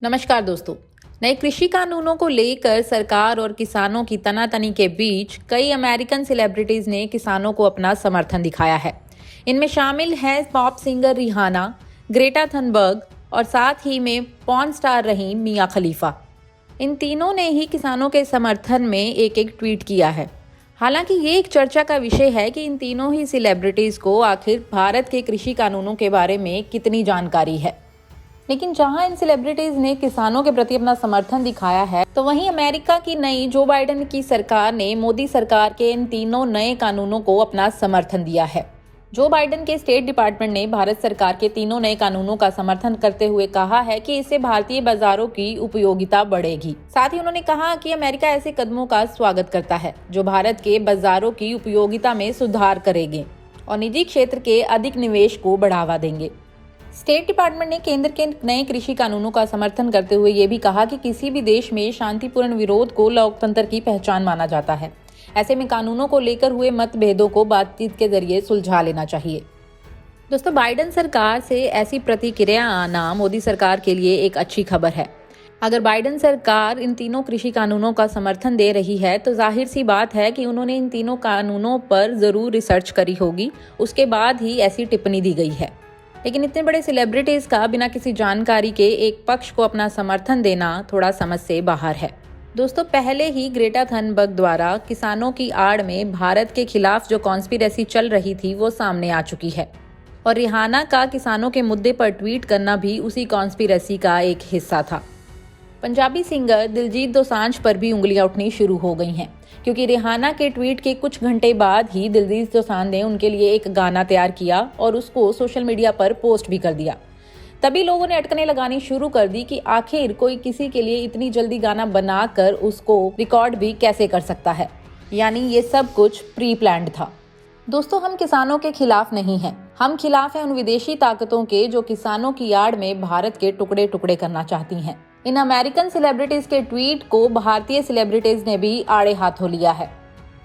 नमस्कार दोस्तों। नए कृषि कानूनों को लेकर सरकार और किसानों की तनातनी के बीच कई अमेरिकन सेलिब्रिटीज ने किसानों को अपना समर्थन दिखाया है। इनमें शामिल हैं pop singer Rihanna, Greta Thunberg और साथ ही में पॉर्न स्टार रही मिया खलीफा। इन तीनों ने ही किसानों के समर्थन में एक एक ट्वीट किया है। हालांकि ये एक चर्चा का विषय है कि इन तीनों ही सेलिब्रिटीज को आखिर भारत के कृषि कानूनों के बारे में कितनी जानकारी है। लेकिन जहां इन सेलिब्रिटीज ने किसानों के प्रति अपना समर्थन दिखाया है, तो वहीं अमेरिका की नई जो बाइडेन की सरकार ने मोदी सरकार के इन तीनों नए कानूनों को अपना समर्थन दिया है। जो बाइडेन के स्टेट डिपार्टमेंट ने भारत सरकार के तीनों नए कानूनों का समर्थन करते हुए कहा है कि इससे भारतीय बाजारों की उपयोगिता बढ़ेगी। साथ ही उन्होंने कहा कि अमेरिका ऐसे कदमों का स्वागत करता है जो भारत के बाजारों की उपयोगिता में सुधार करेंगे और निजी क्षेत्र के अधिक निवेश को बढ़ावा देंगे। स्टेट डिपार्टमेंट ने केंद्र के नए कृषि कानूनों का समर्थन करते हुए ये भी कहा कि किसी भी देश में शांतिपूर्ण विरोध को लोकतंत्र की पहचान माना जाता है। ऐसे में कानूनों को लेकर हुए मतभेदों को बातचीत के जरिए सुलझा लेना चाहिए। दोस्तों, बाइडेन सरकार से ऐसी प्रतिक्रिया आना मोदी सरकार के लिए एक अच्छी खबर है। अगर बाइडेन सरकार इन तीनों कृषि कानूनों का समर्थन दे रही है तो जाहिर सी बात है कि उन्होंने इन तीनों कानूनों पर जरूर रिसर्च करी होगी, उसके बाद ही ऐसी टिप्पणी दी गई है। लेकिन इतने बड़े सेलिब्रिटीज का बिना किसी जानकारी के एक पक्ष को अपना समर्थन देना थोड़ा समझ से बाहर है। दोस्तों, पहले ही ग्रेटा थनबर्ग द्वारा किसानों की आड़ में भारत के खिलाफ जो कॉन्स्पिरेसी चल रही थी वो सामने आ चुकी है और रिहाना का किसानों के मुद्दे पर ट्वीट करना भी उसी कॉन्स्पिरेसी का एक हिस्सा था। पंजाबी सिंगर दिलजीत दोसांझ पर भी उंगलियां उठनी शुरू हो गई हैं, क्योंकि रिहाना के ट्वीट के कुछ घंटे बाद ही दिलजीत दोसांझ ने उनके लिए एक गाना तैयार किया और उसको सोशल मीडिया पर पोस्ट भी कर दिया। तभी लोगों ने अटकलें लगानी शुरू कर दी कि आखिर कोई किसी के लिए इतनी जल्दी गाना बनाकर उसको रिकॉर्ड भी कैसे कर सकता है, यानी ये सब कुछ प्री प्लान्ड था। दोस्तों, हम किसानों के खिलाफ नहीं हैं, हम खिलाफ हैं उन विदेशी ताकतों के जो किसानों की आड़ में भारत के टुकड़े टुकड़े करना चाहती हैं। इन अमेरिकन सेलिब्रिटीज के ट्वीट को भारतीय सेलिब्रिटीज ने भी आड़े हाथों लिया है।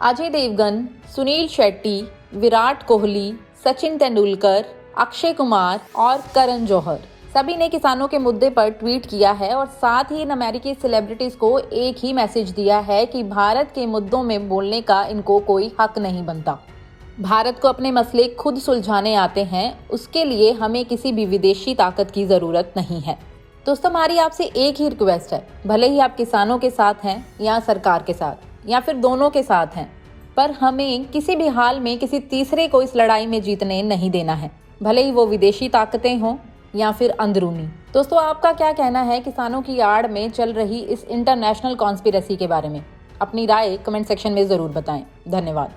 अजय देवगन, सुनील शेट्टी, विराट कोहली, सचिन तेंदुलकर, अक्षय कुमार और करण जौहर सभी ने किसानों के मुद्दे पर ट्वीट किया है और साथ ही इन अमेरिकी सेलिब्रिटीज को एक ही मैसेज दिया है कि भारत के मुद्दों में बोलने का इनको कोई हक नहीं बनता। भारत को अपने मसले खुद सुलझाने आते हैं, उसके लिए हमें किसी भी विदेशी ताकत की जरूरत नहीं है। दोस्तों, हमारी आपसे एक ही रिक्वेस्ट है, भले ही आप किसानों के साथ हैं या सरकार के साथ या फिर दोनों के साथ हैं, पर हमें किसी भी हाल में किसी तीसरे को इस लड़ाई में जीतने नहीं देना है, भले ही वो विदेशी ताकतें हों या फिर अंदरूनी। दोस्तों, आपका क्या कहना है किसानों की आड़ में चल रही इस इंटरनेशनल कॉन्स्पिरेसी के बारे में? अपनी राय कमेंट सेक्शन में जरूर बताएं। धन्यवाद।